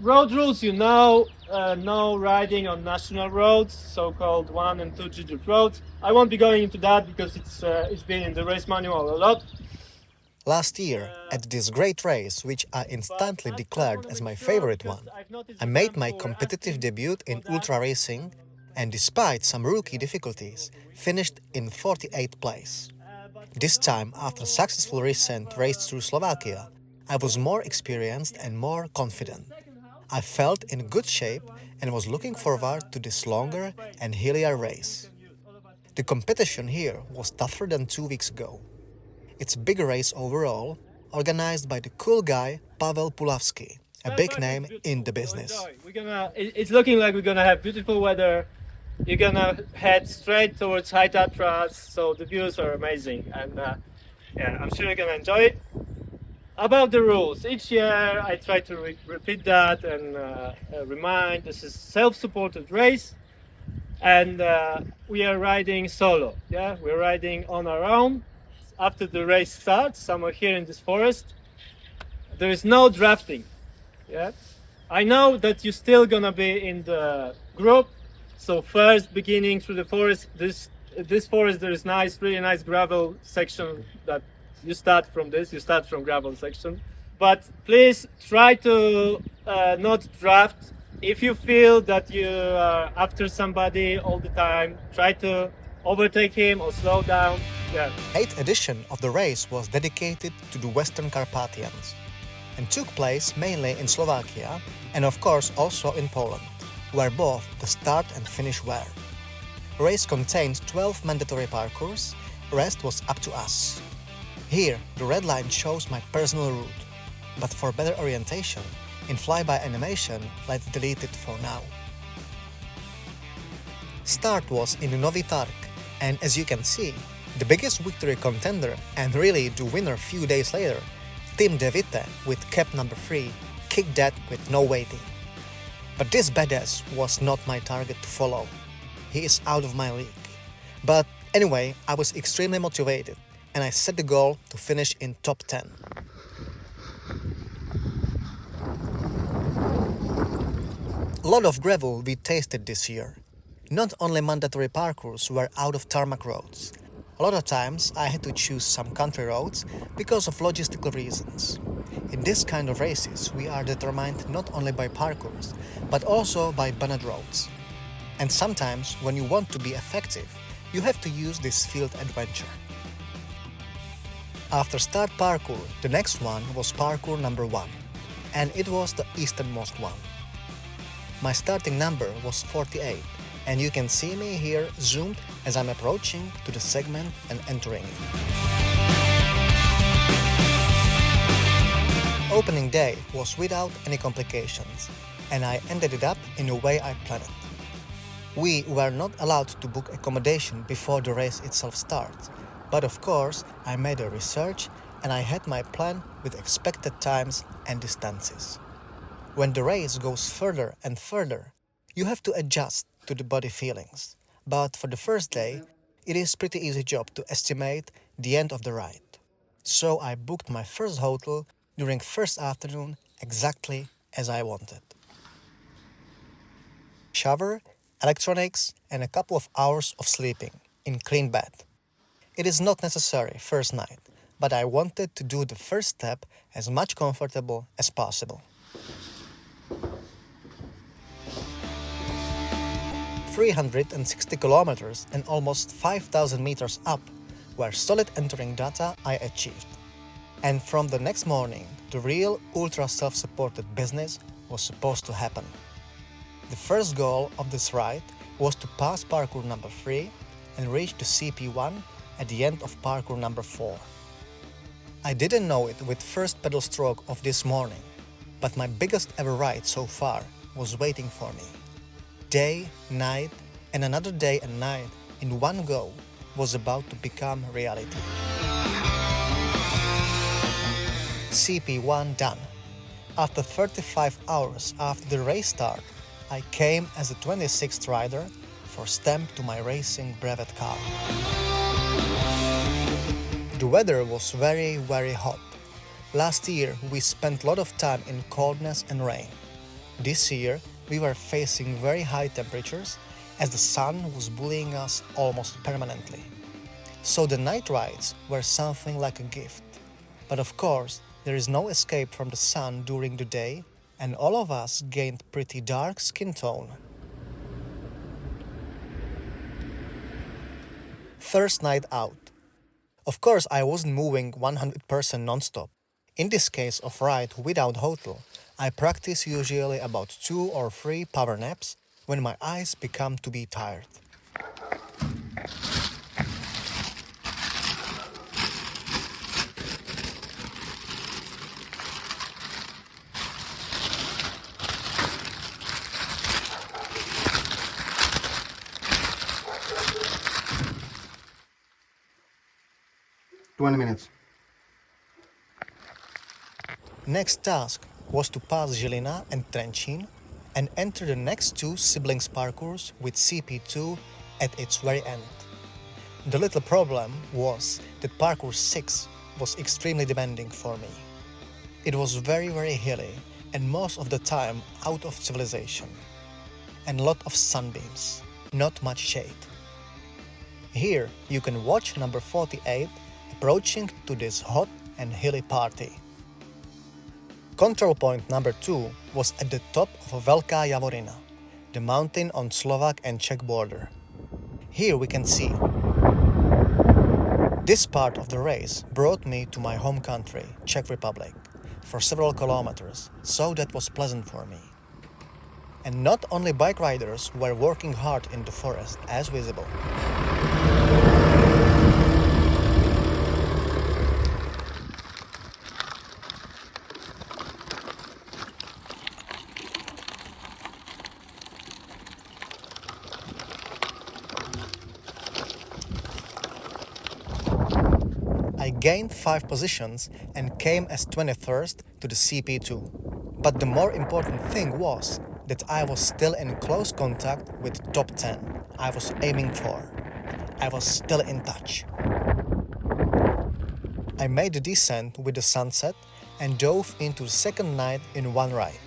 Road rules, no riding on national roads, so-called 1 and 2 digit roads. I won't be going into that because it's been in the race manual a lot. Last year, at this great race, which I But instantly I declared want to as make my sure favorite because one, I've noticed I that made some my people were competitive asking debut for in that. ultra racing and despite some rookie difficulties, finished in 48th place. But for This those time, after a who successful want to have recent race through Slovakia, I was bonus more points for experienced and getting more to the confident. second half, I felt this in one, good the third shape one, and was is looking like forward a to this first longer phase. and hillier So you race. can use all of us can The use competition here was tougher than 2 weeks ago. It's a big race overall, organized by the cool guy Pavel Pulavsky, a big Perfect. It's name in beautiful. the You'll business. enjoy. It's looking like we're gonna have beautiful weather. You're gonna head straight towards High Tatras, so the views are amazing, and yeah, I'm sure you're gonna enjoy it. About the rules, each year I try to repeat that and remind this is self-supported race, and we are riding solo. Yeah, we're riding on our own. After the race starts, somewhere here in this forest, there is no drafting. Yeah, I know that you're still gonna be in the group. So first, beginning through the forest, this forest there is really nice gravel section that you start from this. You start from gravel section, but please try to not draft. If you feel that you are after somebody all the time, try to overtake him or slow down. Yeah. The 8th edition of the race was dedicated to the Western Carpathians and took place mainly in Slovakia and of course also in Poland, where both the start and finish were. The race contained 12 mandatory parcours, the rest was up to us. Here, the red line shows my personal route, but for better orientation, in flyby animation, let's delete it for now. Start was in Novi Targ, and as you can see, the biggest victory contender and really the winner few days later, Tim De Witte with cap number 3 kicked that with no waiting. But this badass was not my target to follow. He is out of my league. But anyway, I was extremely motivated and I set the goal to finish in top 10. A lot of gravel we tasted this year. Not only mandatory parkours were out of tarmac roads. A lot of times I had to choose some country roads because of logistical reasons. In this kind of races we are determined not only by parkours, but also by bonnet roads. And sometimes when you want to be effective, you have to use this field adventure. After start parkour, the next one was parkour number 1, and it was the easternmost one. My starting number was 48, and you can see me here zoomed as I'm approaching to the segment and entering it. Opening day was without any complications, and I ended it up in a way I planned. We were not allowed to book accommodation before the race itself starts, but of course I made a research and I had my plan with expected times and distances. When the race goes further and further, you have to adjust to the body feelings. But for the first day, it is pretty easy job to estimate the end of the ride. So I booked my first hotel during first afternoon exactly as I wanted. Shower, electronics, and a couple of hours of sleeping in clean bed. It is not necessary first night, but I wanted to do the first step as much comfortable as possible. 360 kilometers and almost 5,000 meters up were solid entering data I achieved. And from the next morning, the real ultra self-supported business was supposed to happen. The first goal of this ride was to pass parkour number 3 and reach the CP1 at the end of parkour number 4. I didn't know it with first pedal stroke of this morning, but my biggest ever ride so far was waiting for me. Day, night, and another day and night in one go was about to become reality. CP1 done. After 35 hours after the race start, I came as a 26th rider for stamp to my racing brevet card. The weather was very hot. Last year we spent a lot of time in coldness and rain. This year, we were facing very high temperatures as the sun was bullying us almost permanently. So the night rides were something like a gift. But of course, there is no escape from the sun during the day, and all of us gained pretty dark skin tone. First night out. Of course, I wasn't moving 100% non-stop. In this case of ride without hotel, I practice usually about 2 or 3 power naps when my eyes become to be tired. Minutes. Next task was to pass Žilina and Trenčín and enter the next 2 siblings parkours with CP2 at its very end. The little problem was that parkour 6 was extremely demanding for me. It was very hilly and most of the time out of civilization. And lot of sunbeams, not much shade. Here you can watch number 48 approaching to this hot and hilly party. Control point number 2 was at the top of Velká Javorina, the mountain on Slovak and Czech border. Here we can see. This part of the race brought me to my home country, Czech Republic, for several kilometers, so that was pleasant for me. And not only bike riders were working hard in the forest as visible. I gained 5 positions and came as 21st to the CP2. But the more important thing was that I was still in close contact with top 10 I was aiming for. I was still in touch. I made the descent with the sunset and dove into the second night in one ride.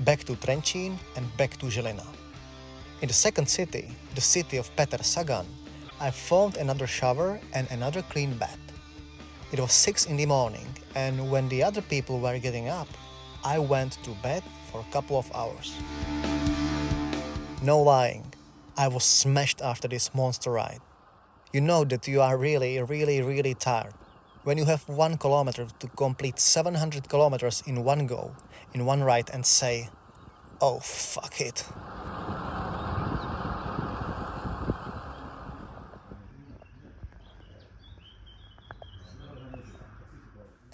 Back to Trenčín and back to Žilina. In the second city, the city of Petr Sagan, I found another shower and another clean bath. It was 6 in the morning, and when the other people were getting up, I went to bed for a couple of hours. No lying, I was smashed after this monster ride. You know that you are really tired when you have 1 kilometer to complete 700 kilometers in one go, in one ride, and say, oh fuck it.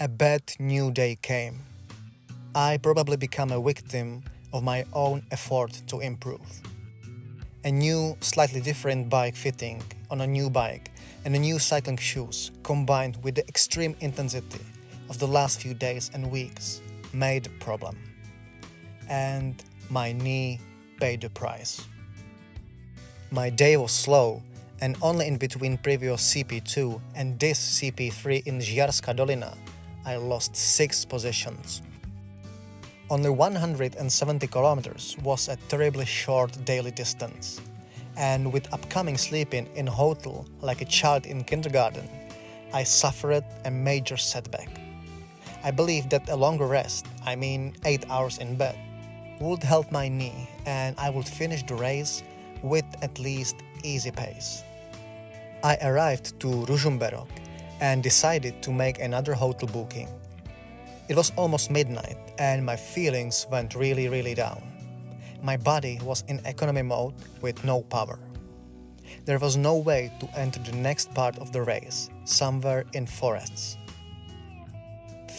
A bad new day came. I probably become a victim of my own effort to improve. A new, slightly different bike fitting on a new bike and a new cycling shoes combined with the extreme intensity of the last few days and weeks made a problem. And my knee paid the price. My day was slow, and only in between previous CP2 and this CP3 in Žiarská Dolina I lost 6 positions. Only 170 kilometers was a terribly short daily distance, and with upcoming sleeping in a hotel like a child in kindergarten, I suffered a major setback. I believe that a longer rest, 8 hours in bed, would help my knee and I would finish the race with at least easy pace. I arrived to Ružomberok and decided to make another hotel booking. It was almost midnight and my feelings went really down. My body was in economy mode with no power. There was no way to enter the next part of the race, somewhere in forests.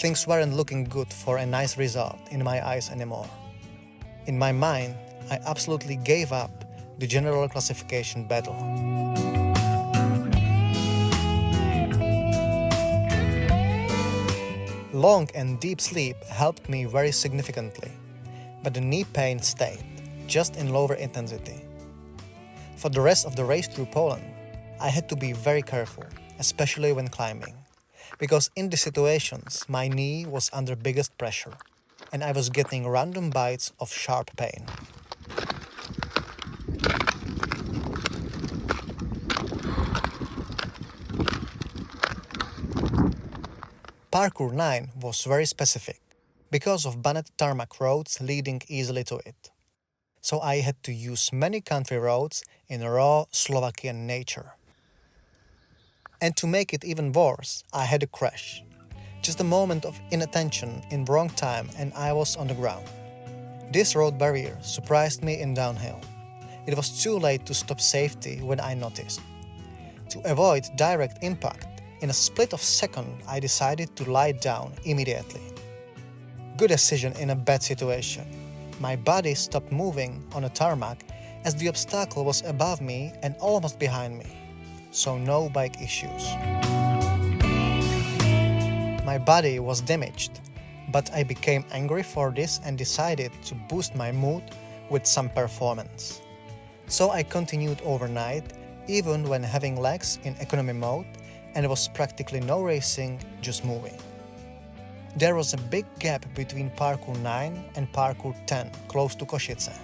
Things weren't looking good for a nice result in my eyes anymore. In my mind, I absolutely gave up the general classification battle. Long and deep sleep helped me very significantly, but the knee pain stayed, just in lower intensity. For the rest of the race through Poland, I had to be very careful, especially when climbing, because in the situations my knee was under biggest pressure, and I was getting random bites of sharp pain. Parkour 9 was very specific because of banned tarmac roads leading easily to it. So I had to use many country roads in raw Slovakian nature. And to make it even worse, I had a crash. Just a moment of inattention in wrong time and I was on the ground. This road barrier surprised me in downhill. It was too late to stop safety when I noticed. To avoid direct impact, in a split of second I decided to lie down immediately. Good decision in a bad situation. My body stopped moving on a tarmac as the obstacle was above me and almost behind me, so no bike issues. My body was damaged, but I became angry for this and decided to boost my mood with some performance. So I continued overnight, even when having legs in economy mode, and there was practically no racing, just moving. There was a big gap between Parkour 9 and Parkour 10, close to Košice.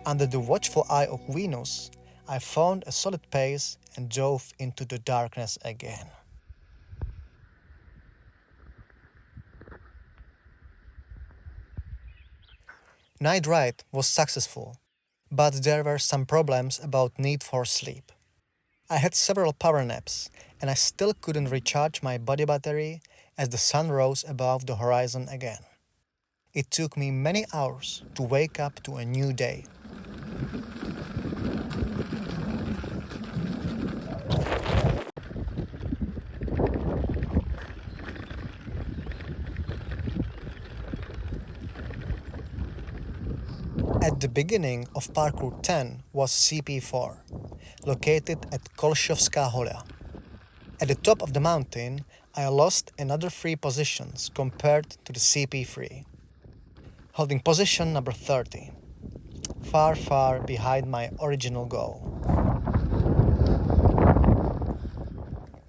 Under the watchful eye of Venus, I found a solid pace and dove into the darkness again. Night ride was successful, but there were some problems about need for sleep. I had several power naps, and I still couldn't recharge my body battery as the sun rose above the horizon again. It took me many hours to wake up to a new day. At the beginning of Parkour 10 was CP4, located at Kolšovská Hoľa. At the top of the mountain, I lost another 3 positions compared to the CP3, holding position number 30, far behind my original goal.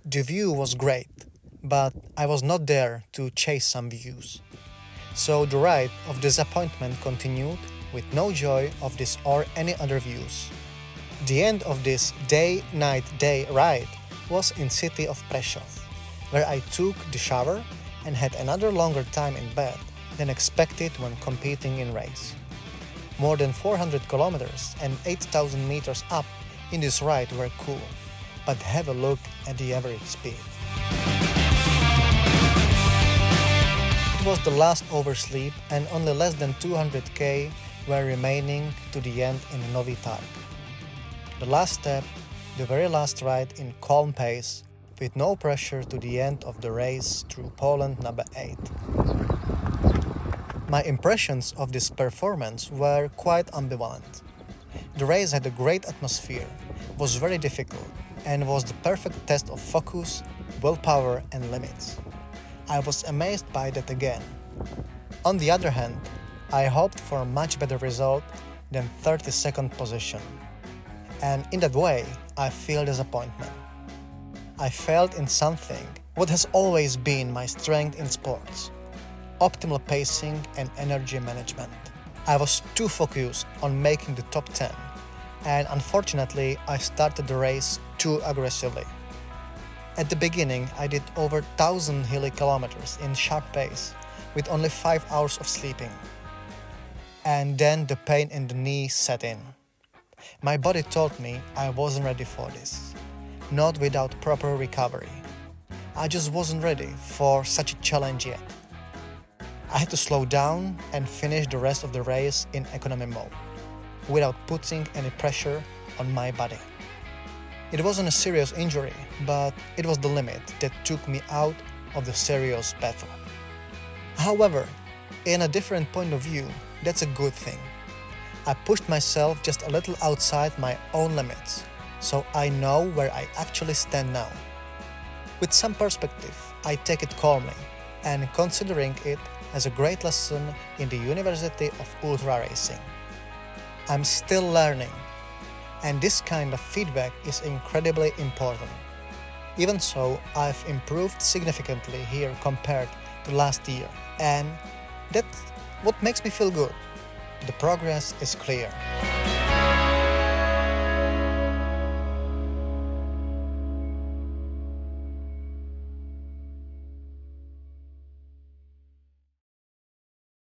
The view was great, but I was not there to chase some views. So the ride of disappointment continued with no joy of this or any other views. The end of this day-night-day ride was in city of Prešov, where I took the shower and had another longer time in bed than expected when competing in race. More than 400 kilometers and 8,000 meters up in this ride were cool, but have a look at the average speed. It was the last oversleep and only less than 200 km were remaining to the end in Nový Targ. The last step, the very last ride in calm pace, with no pressure to the end of the race through Poland number 8. My impressions of this performance were quite ambivalent. The race had a great atmosphere, was very difficult, and was the perfect test of focus, willpower and limits. I was amazed by that again. On the other hand, I hoped for a much better result than 32nd position. And in that way, I feel disappointment. I failed in something what has always been my strength in sports: optimal pacing and energy management. I was too focused on making the top 10, and unfortunately I started the race too aggressively. At the beginning I did over 1,000 hilly kilometers in sharp pace with only 5 hours of sleeping. And then the pain in the knee set in. My body told me I wasn't ready for this, not without proper recovery. I just wasn't ready for such a challenge yet. I had to slow down and finish the rest of the race in economy mode, without putting any pressure on my body. It wasn't a serious injury, but it was the limit that took me out of the serious battle. However, in a different point of view, that's a good thing. I pushed myself just a little outside my own limits, so I know where I actually stand now. With some perspective, I take it calmly and considering it as a great lesson in the University of Ultra Racing. I'm still learning, and this kind of feedback is incredibly important. Even so, I've improved significantly here compared to last year, and that what makes me feel good? The progress is clear.